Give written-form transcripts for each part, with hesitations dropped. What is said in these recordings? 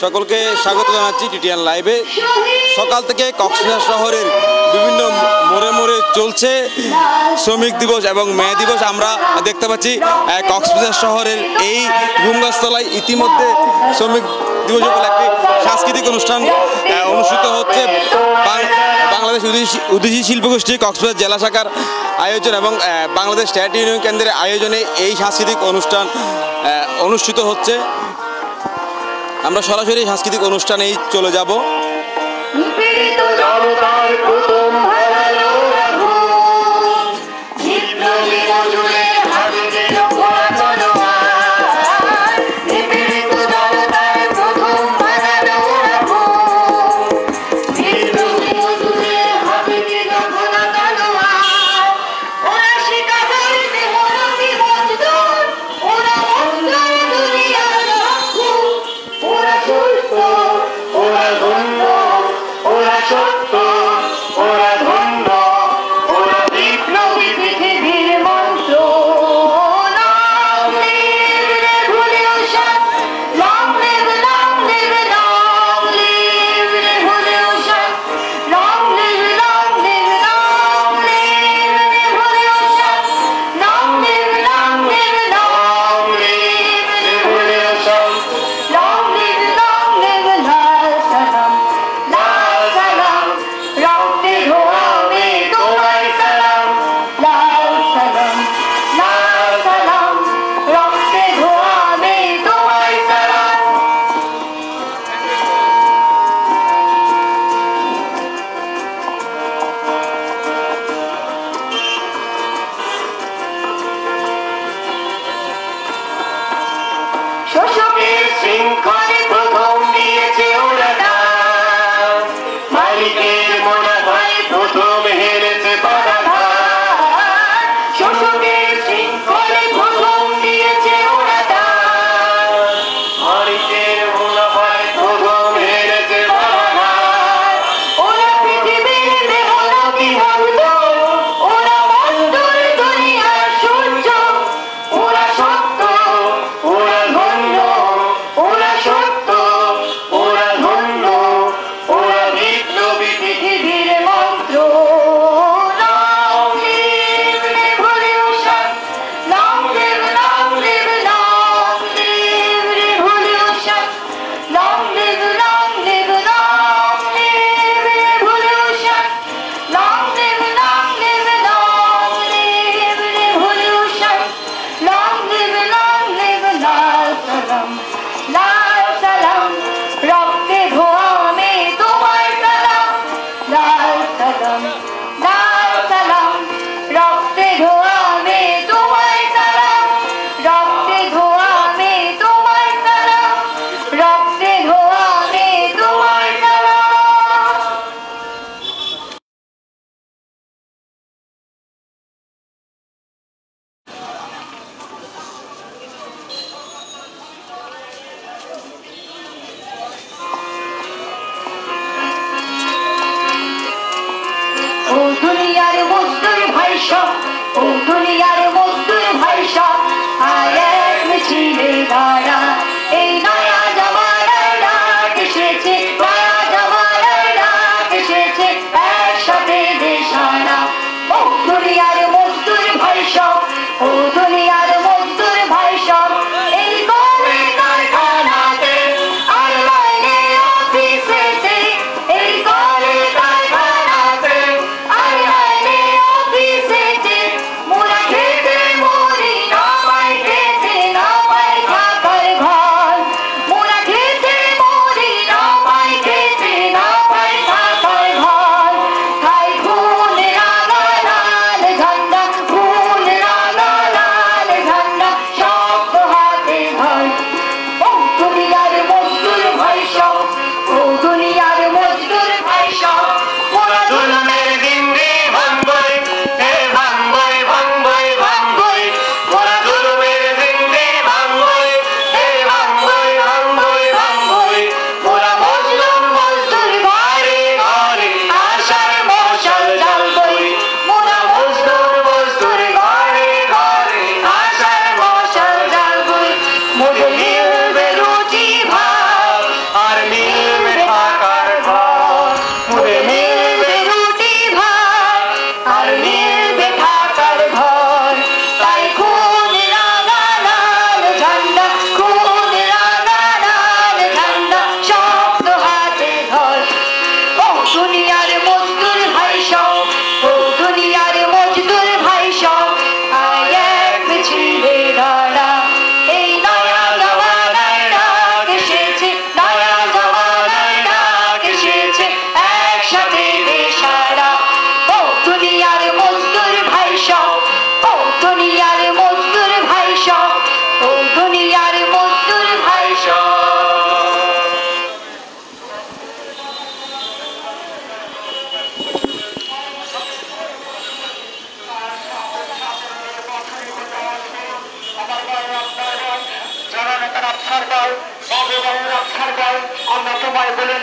সকলকে স্বাগত জানাচ্ছি টিটিএন লাইভে। সকাল থেকে কক্সবাজার শহরের বিভিন্ন মোড়ে মোড়ে চলছে শ্রমিক দিবস এবং মে দিবস। আমরা দেখতে পাচ্ছি কক্সবাজার শহরের এই ঘুমগাছতলায় ইতিমধ্যে শ্রমিক দিবস উপলক্ষে একটি সাংস্কৃতিক অনুষ্ঠান অনুষ্ঠিত হচ্ছে। বাংলাদেশ উদীচী শিল্পগোষ্ঠী কক্সবাজার জেলা শাখার আয়োজন এবং বাংলাদেশ ট্রেড ইউনিয়ন কেন্দ্রের আয়োজনে এই সাংস্কৃতিক অনুষ্ঠান অনুষ্ঠিত হচ্ছে। আমরা সরাসরি সাংস্কৃতিক অনুষ্ঠানেই চলে যাব। ঘর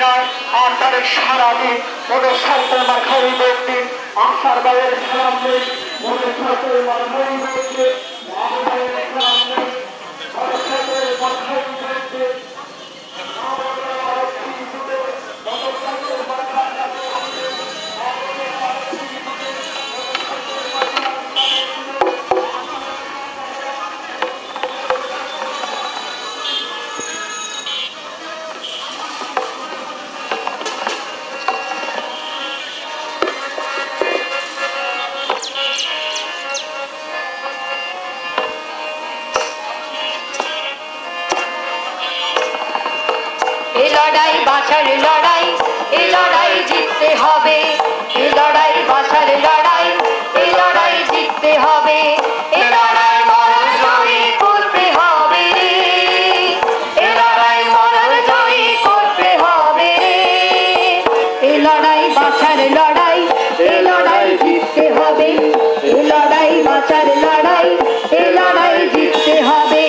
নয় 8 তারিখ সারাদিন মোটরসাইকেল মার্কারি ভোট দিন আশার বাইয়ের সালাম দিন মোটরসাইকেল মার্কারি ভোট দিন মোটরসাইকেল মার্কারি ভোট দিন লড়াই বাঁচার লড়াই এই লড়াই জিততে হবে এই লড়াই বাঁচার লড়াই এই লড়াই জিততে হবে এই লড়াই মরণ জয়ী করতে হবে এই লড়াই মরণ জয়ী করতে হবে এই লড়াই বাঁচার লড়াই এই লড়াই জিততে হবে এই লড়াই বাঁচার লড়াই এই লড়াই জিততে হবে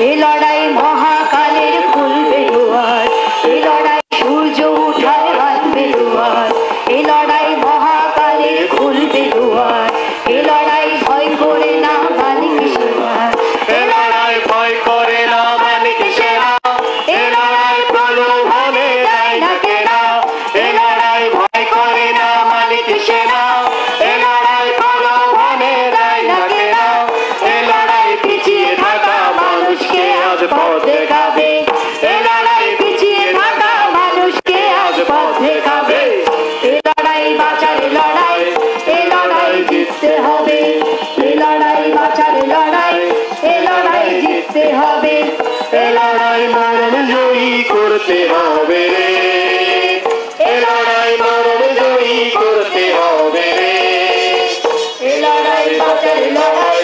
এই লড়াই মহাকালের খুলবে দুয়ার এই লড়াই সূর্য উঠার বাঁধবে দুয়ার এই লড়াই মহাকালের খুলবে দুয়ার এই লড়াই ভয় করে না মালিক সেনা এই লড়াই ভয় করে না মালিক সেনা এই লড়াই প্রলোভনে দেয় না কেনা এই লড়াই ভয় করে না মালিক সেনা এই লড়াই প্রলোভনে দেয় না কেনা এই লড়াই পিছিয়ে থাকা মানুষকে আজ পথ দেখাবে এই লড়াই পিছিয়ে থাকা মানুষকে আজ পথ দেখাবে এই লড়াই বাঁচার লড়াই এই লড়াই জিততে হবে এই লড়াই বাঁচার লড়াই এই লড়াই জিততে হবে এই লড়াই মরণ জয়ী করতে হবে রে এই লড়াই মরণ জয়ী করতে হবে রে এই লড়াই বাঁচার লড়াই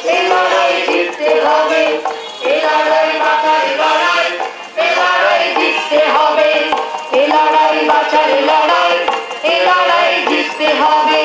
এই লড়াই জিততে হবে এই লড়াই বাঁচার লড়াই এই লড়াই জিততে হবে এই লড়াই বাঁচার লড়াই এই লড়াই জিততে হবে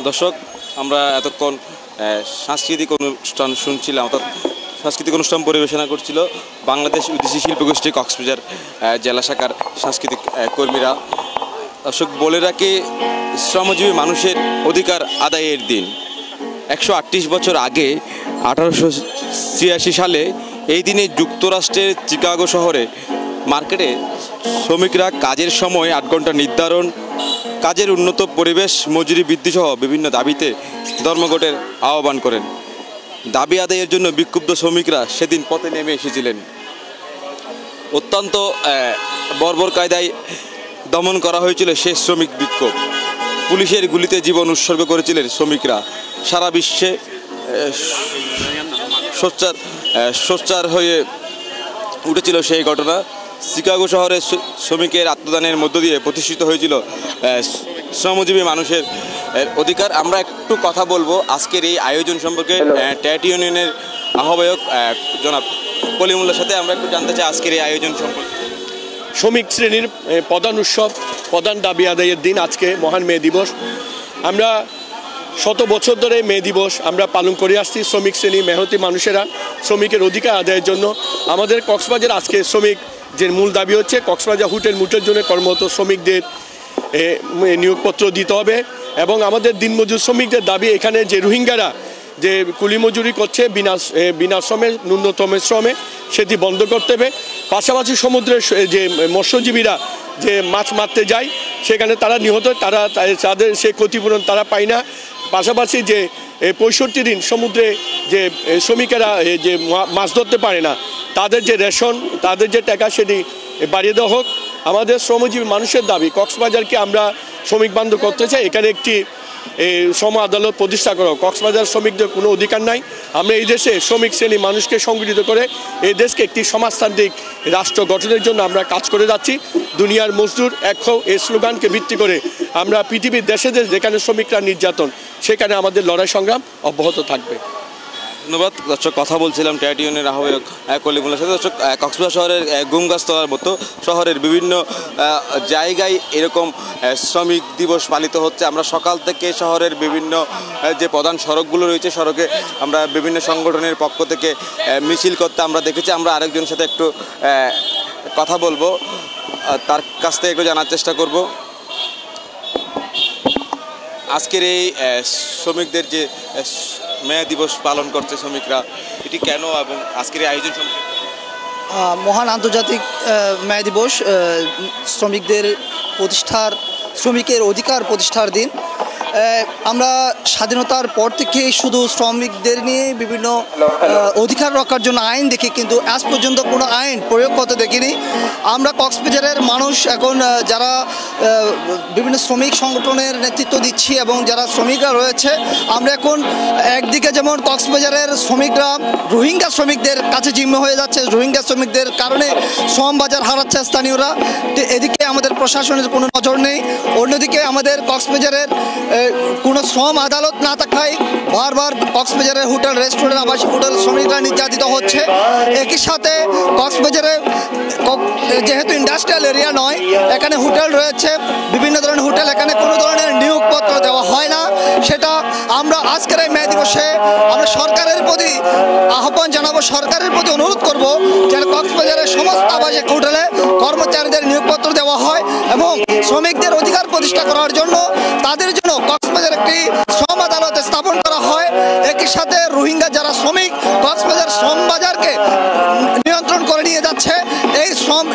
দর্শক, আমরা এতক্ষণ সাংস্কৃতিক অনুষ্ঠান শুনছিলাম, অর্থাৎ সাংস্কৃতিক অনুষ্ঠান পরিবেশনা করছিল বাংলাদেশ বিদেশি শিল্পগোষ্ঠী কক্সবাজার জেলা শাখার সাংস্কৃতিক কর্মীরা। দর্শক, বলে রাখি, শ্রমজীবী মানুষের অধিকার আদায়ের দিন। 138 বছর আগে 1886 সালে এই দিনে যুক্তরাষ্ট্রের চিকাগো শহরে মার্কেটে শ্রমিকরা কাজের সময় 8 ঘন্টা নির্ধারণ, কাজের উন্নত পরিবেশ, মজুরি বৃদ্ধি সহ বিভিন্ন দাবিতে ধর্মঘটের আহ্বান করেন। দাবি আদায়ের জন্য বিক্ষুব্ধ শ্রমিকরা সেদিন পথে নেমে এসেছিলেন। অত্যন্ত বর্বর কায়দায় দমন করা হয়েছিল সেই শ্রমিক বিক্ষোভ। পুলিশের গুলিতে জীবন উৎসর্গ করেছিলেন শ্রমিকরা। সারা বিশ্বে সোচ্চার হয়ে উঠেছিল সেই ঘটনা। চিকাগো শহরে শ্রমিকের আত্মদানের মধ্য দিয়ে প্রতিষ্ঠিত হয়েছিল শ্রমজীবী মানুষের অধিকার। আমরা একটু কথা বলবো আজকের এই আয়োজন সম্পর্কে। ট্যাট ইউনিয়নের আহ্বায়ক জনাব কলিমুল্লার সাথে আমরা একটু জানতে চাই আজকের এই আয়োজন সম্পর্কে। শ্রমিক শ্রেণীর প্রধান উৎসব, প্রধান দাবি আদায়ের দিন আজকে মহান মে দিবস। আমরা শত বছর ধরে মে দিবস আমরা পালন করে আসছি। শ্রমিক শ্রেণী, মেহনতি মানুষেরা শ্রমিকের অধিকার আদায়ের জন্য আমাদের কক্সবাজার আজকে শ্রমিক যে মূল দাবি হচ্ছে কক্সবাজার হোটেল মুটের জন্য কর্মরত শ্রমিকদের নিয়োগপত্র দিতে হবে এবং আমাদের দিনমজুর শ্রমিকদের দাবি এখানে যে রোহিঙ্গারা যে কুলি মজুরি করছে বিনা শ্রমে, ন্যূনতম শ্রমে, সেটি বন্ধ করতে হবে। পাশাপাশি সমুদ্রের যে মৎস্যজীবীরা যে মাছ মারতে যায় সেখানে তারা নিহত, তাদের সেই ক্ষতিপূরণ তারা পায় না। পাশাপাশি যে 65 দিন সমুদ্রে যে শ্রমিকেরা যে মাছ ধরতে পারে না, তাদের যে রেশন, তাদের যে টাকা সেটি বাড়িয়ে দেওয়া হোক। আমাদের শ্রমজীবী মানুষের দাবি কক্সবাজারকে আমরা শ্রমিক বান্ধব করতে চাই। এখানে একটি শ্রম আদালত প্রতিষ্ঠা করা। কক্সবাজার শ্রমিকদের কোনো অধিকার নাই। আমরা এই দেশে শ্রমিক শ্রেণী মানুষকে সংগঠিত করে এই দেশকে একটি সমাজতান্ত্রিক রাষ্ট্র গঠনের জন্য আমরা কাজ করে যাচ্ছি। দুনিয়ার মজদুর এক হও এই স্লোগানকে ভিত্তি করে আমরা পৃথিবীর দেশে যেখানে শ্রমিকরা নির্যাতন, সেখানে আমাদের লড়াই সংগ্রাম অব্যাহত থাকবে। ধন্যবাদ। দর্শক, কথা বলছিলাম ট্যাট ইউনিয়নের আহ্বায়ক কলিমুল্লার সাথে। দর্শক, কক্সবাজার শহরের গুমগাছতলার মতো শহরের বিভিন্ন জায়গায় এরকম শ্রমিক দিবস পালিত হচ্ছে। আমরা সকাল থেকে শহরের বিভিন্ন যে প্রধান সড়কগুলো রয়েছে, সড়কে আমরা বিভিন্ন সংগঠনের পক্ষ থেকে মিছিল করতে আমরা দেখেছি। আমরা আরেকজনের সাথে একটু কথা বলবো, তার কাছ থেকে একটু জানার চেষ্টা করব আজকের এই শ্রমিকদের যে মে দিবস পালন করছে শ্রমিকরা, এটি কেন এবং আজকের এই আয়োজন সম্পর্কে। মহান আন্তর্জাতিক মে দিবস শ্রমিকের অধিকার প্রতিষ্ঠার দিন। আমরা স্বাধীনতার পর থেকে শুধু শ্রমিকদের নিয়ে বিভিন্ন অধিকার রক্ষার জন্য আইন দেখি, কিন্তু আজ পর্যন্ত কোনো আইন প্রয়োগ করতে দেখিনি। আমরা কক্সবাজারের মানুষ এখন যারা বিভিন্ন শ্রমিক সংগঠনের নেতৃত্ব দিচ্ছি এবং যারা শ্রমিকরা রয়েছে, আমরা এখন একদিকে যেমন কক্সবাজারের শ্রমিকরা রোহিঙ্গা শ্রমিকদের কাছে জিম্মি হয়ে যাচ্ছে, রোহিঙ্গা শ্রমিকদের কারণে শ্রম বাজার হারাচ্ছে স্থানীয়রা, এদিকে আমাদের প্রশাসনের কোনো নজর নেই। অন্যদিকে আমাদের কক্সবাজারের কোনো শ্রম আদালত না থাকায় বারবার কক্সবাজারের হোটেল, রেস্টুরেন্ট, আবাসিক হোটেল শ্রমিকরা নির্যাতিত হচ্ছে। একই সাথে কক্সবাজারে যেহেতু ইন্ডাস্ট্রিয়াল এরিয়া নয়, এখানে হোটেল রয়েছে, বিভিন্ন ধরনের হোটেল, এখানে কোনো ধরনের নিয়োগপত্র দেওয়া হয় না। সেটা আমরা আজকের এই মে দিবসে আমরা সরকারের প্রতি আহ্বান জানাবো, সরকারের প্রতি অনুরোধ করব যেন কক্সবাজারের সমস্ত আবাসিক হোটেলে কর্মচারীদের নিয়োগপত্র দেওয়া হয় এবং শ্রমিকদের অধিকার প্রতিষ্ঠা করার জন্য তাদের জন্য কক্সবাজার একটি শ্রম আদালত স্থাপন করা হয়। একই সাথে রোহিঙ্গা যারা শ্রমিক কক্সবাজার শ্রম বাজারকে নিয়ন্ত্রণ করে নিয়ে যাচ্ছে, এই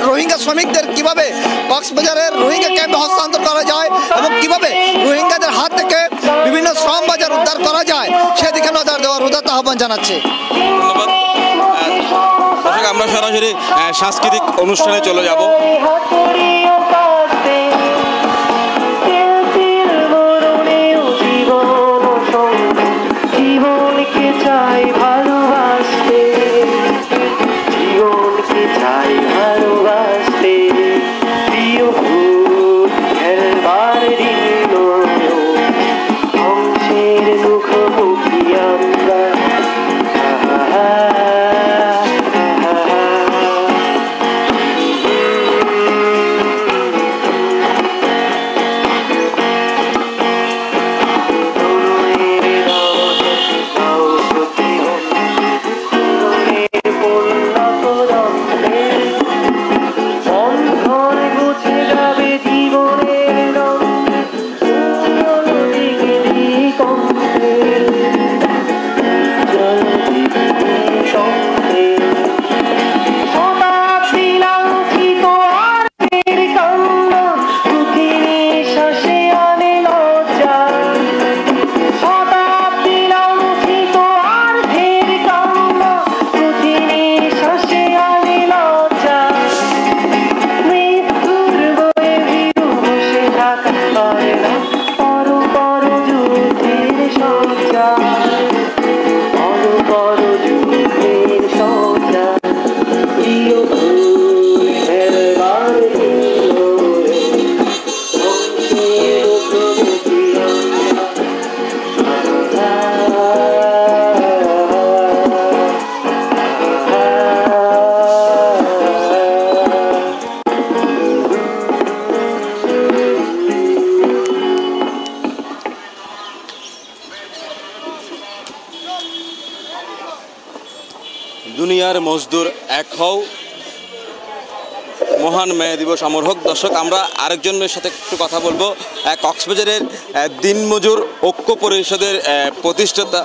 রোহিঙ্গা শ্রমিকদের কিভাবে কক্সবাজারের রোহিঙ্গা ক্যাম্পে হস্তান্তর করা যায় এবং কিভাবে রোহিঙ্গাদের হাত থেকে বিভিন্ন শ্রম বাজার উদ্ধার করা যায় সেদিকে নজর দেওয়ার উদাত্ত আহ্বান জানাচ্ছি। ধন্যবাদ। আমরা সরাসরি সাংস্কৃতিক অনুষ্ঠানে চলে যাব। দুনিয়ার মজদুর এক হও, মহান মে দিবস অমর হোক। দর্শক, আমরা আরেকজনের সাথে একটু কথা বলবো। কক্সবাজারের দিনমজুর ঐক্য পরিষদের প্রতিষ্ঠাতা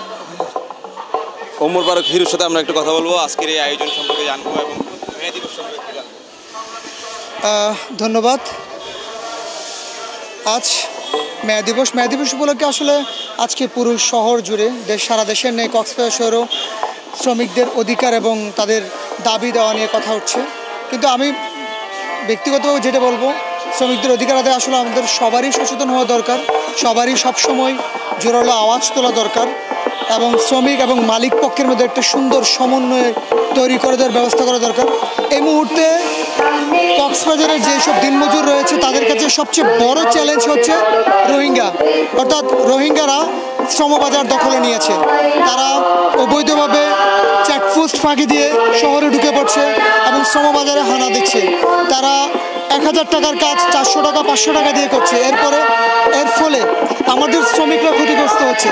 ওমর ফারুক হিরুর সাথে আমরা একটু কথা বলবো, আজকের এই আয়োজন সম্পর্কে জানবো এবং মে দিবস সম্পর্কে জানবো। ধন্যবাদ। আজ মে দিবস উপলক্ষে আসলে আজকে পুরো শহর জুড়ে সারা দেশের নেই কক্সবাজার শহরেও শ্রমিকদের অধিকার এবং তাদের দাবি দেওয়া নিয়ে কথা উঠছে। কিন্তু আমি ব্যক্তিগতভাবে যেটা বলবো, শ্রমিকদের অধিকার আদায় আসলে আমাদের সবারই সচেতন হওয়া দরকার, সবারই সবসময় জোরালো আওয়াজ তোলা দরকার এবং শ্রমিক এবং মালিক পক্ষের মধ্যে একটা সুন্দর সমন্বয় তৈরি করে দেওয়ার ব্যবস্থা করা দরকার। এই মুহূর্তে কক্সবাজারের যেসব দিনমজুর রয়েছে তাদের কাছে সবচেয়ে বড় চ্যালেঞ্জ হচ্ছে রোহিঙ্গা, অর্থাৎ রোহিঙ্গারা শ্রমবাজার দখলে নিয়েছে। তারা অবৈধভাবে চেকপোস্ট ফাঁকি দিয়ে শহরে ঢুকে পড়ছে এবং শ্রমবাজারে হানা দিচ্ছে। তারা 1000 টাকার কাজ 400 টাকা 500 টাকা দিয়ে করছে। এর ফলে আমাদের শ্রমিকরা ক্ষতিগ্রস্ত হচ্ছে।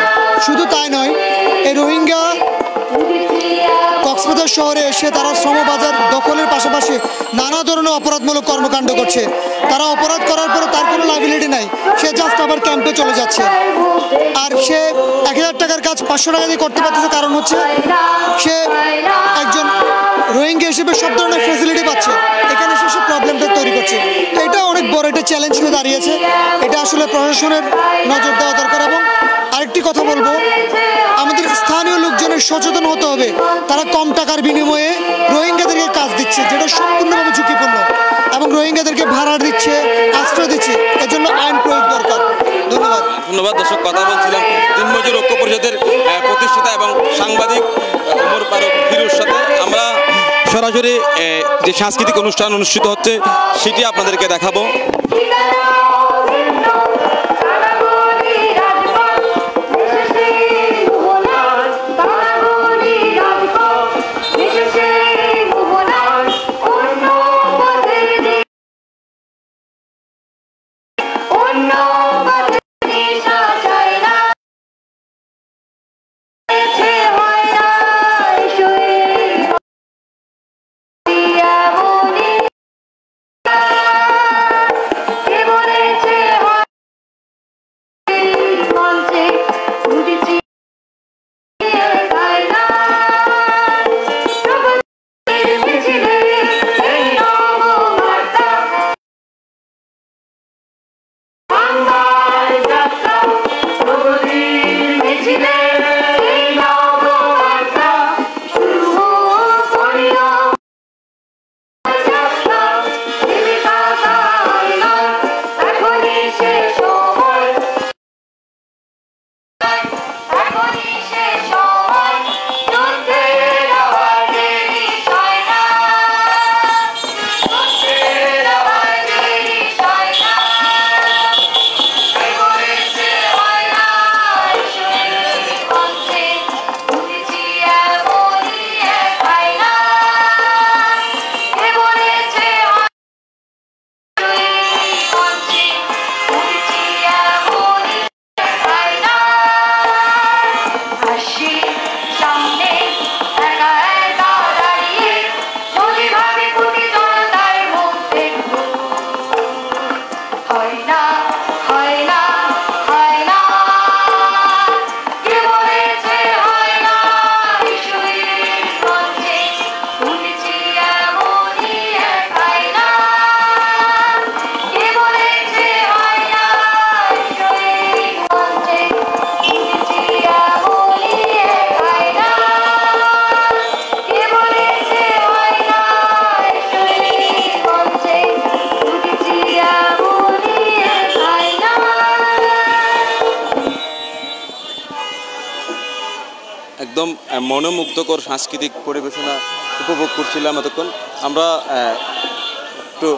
শুধু তাই নয়, এই রোহিঙ্গা কক্সবাজার শহরে এসে তারা শ্রমবাজার দখলের পাশাপাশি নানা ধরনের অপরাধমূলক কর্মকাণ্ড করছে। তারা অপরাধ করার পরে তার কোনো লাইবিলিটি নাই, সে জাস্ট আবার ক্যাম্পে চলে যাচ্ছে। আর সে 1000 টাকার কাজ 500 টাকা দিয়ে করতে পারতেছে, কারণ হচ্ছে সে একজন রোহিঙ্গা হিসেবে সব ধরনের ফেসিলিটি পাচ্ছে। এখানে সে সব প্রবলেমটা তৈরি করছে। তো এটা অনেক বড় একটা চ্যালেঞ্জ হয়ে দাঁড়িয়েছে। এটা আসলে প্রশাসনের নজর দেওয়া দরকার। এবং আরেকটি কথা বলবো, আমাদের স্থানীয় লোকজনের সচেতন হতে হবে। তারা কম টাকার বিনিময়ে রোহিঙ্গাদেরকে কাজ দিচ্ছে, যেটা সম্পূর্ণভাবে ঝুঁকিপূর্ণ, এবং রোহিঙ্গাদেরকে ভাড়া দিচ্ছে, আশ্রয় দিচ্ছে। এজন্য আইন প্রয়োগ দরকার। ধন্যবাদ। ধন্যবাদ। দর্শক, কথা বলছিলাম দিনমজুর ঐক্য পরিষদের প্রতিষ্ঠাতা এবং সাংবাদিক ওমর ফারুক হিরুর সাথে। আমরা সরাসরি যে সাংস্কৃতিক অনুষ্ঠান অনুষ্ঠিত হচ্ছে সেটি আপনাদেরকে দেখাবো। একদম মনোমুগ্ধকর সাংস্কৃতিক পরিবেশনা উপভোগ করছিলাম এতক্ষণ। আমরা একটু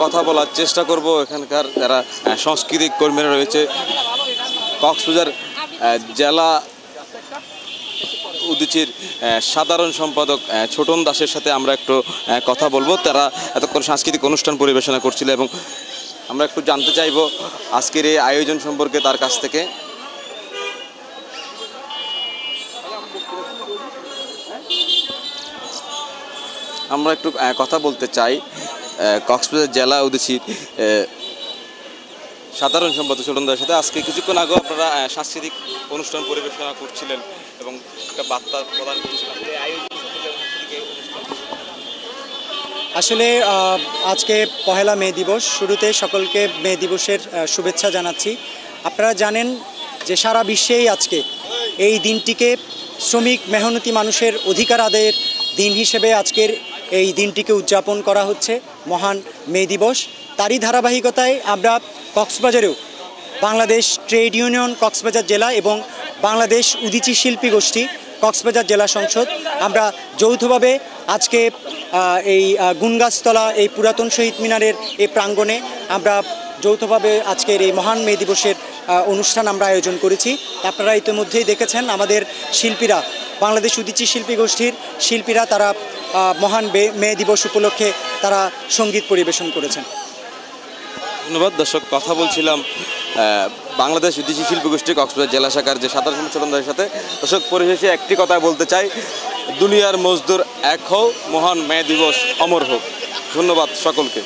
কথা বলার চেষ্টা করব এখানকার যারা সাংস্কৃতিক কর্মীরা রয়েছে। কক্সবাজার জেলা উদীচীর সাধারণ সম্পাদক ছোটন দাসের সাথে আমরা একটু কথা বলবো। তারা এতক্ষণ সাংস্কৃতিক অনুষ্ঠান পরিবেশনা করছিল এবং আমরা একটু জানতে চাইব আজকের এই আয়োজন সম্পর্কে তার কাছ থেকে। আমরা একটু কথা বলতে চাই কক্সবাজার জেলা উদীচীর সাধারণ সম্পাদক ছোটনদার সাথে। আজকে কিছুক্ষণ আগে আপনারা সাংস্কৃতিক অনুষ্ঠান পরিবেশনা করছিলেন এবং একটা বার্তা প্রদান করছিলেন। আসলে আজকে পহেলা মে দিবস, শুরুতে সকলকে মে দিবসের শুভেচ্ছা জানাচ্ছি। আপনারা জানেন যে সারা বিশ্বেই আজকে এই দিনটিকে শ্রমিক মেহনতি মানুষের অধিকার আদায়ের দিন হিসেবে আজকের এই দিনটিকে উদযাপন করা হচ্ছে, মহান মে দিবস। তারই ধারাবাহিকতায় আমরা কক্সবাজারেও বাংলাদেশ ট্রেড ইউনিয়ন কক্সবাজার জেলা এবং বাংলাদেশ উদীচী শিল্পী গোষ্ঠী কক্সবাজার জেলা সংসদ আমরা যৌথভাবে আজকে এই গুনগাছতলা এই পুরাতন শহীদ মিনারের এই প্রাঙ্গণে আমরা যৌথভাবে আজকের এই মহান মে দিবসের অনুষ্ঠান আমরা আয়োজন করেছি। আপনারা ইতিমধ্যেই দেখেছেন আমাদের শিল্পীরা, বাংলাদেশ উদীচী শিল্পী গোষ্ঠীর শিল্পীরা তারা মহান মে দিবস উপলক্ষে তারা সঙ্গীত পরিবেশন করেছেন। ধন্যবাদ। দর্শক, কথা বলছিলাম বাংলাদেশ উদীচী শিল্পী গোষ্ঠী কক্সবাজার জেলা শাখার যে সাধারণ সম্পাদক ছোটনদার সাথে। দর্শক, পরিশেষে একটি কথা বলতে চাই, দুনিয়ার মজদুর এক হও, মহান মে দিবস অমর হোক। ধন্যবাদ সকলকে।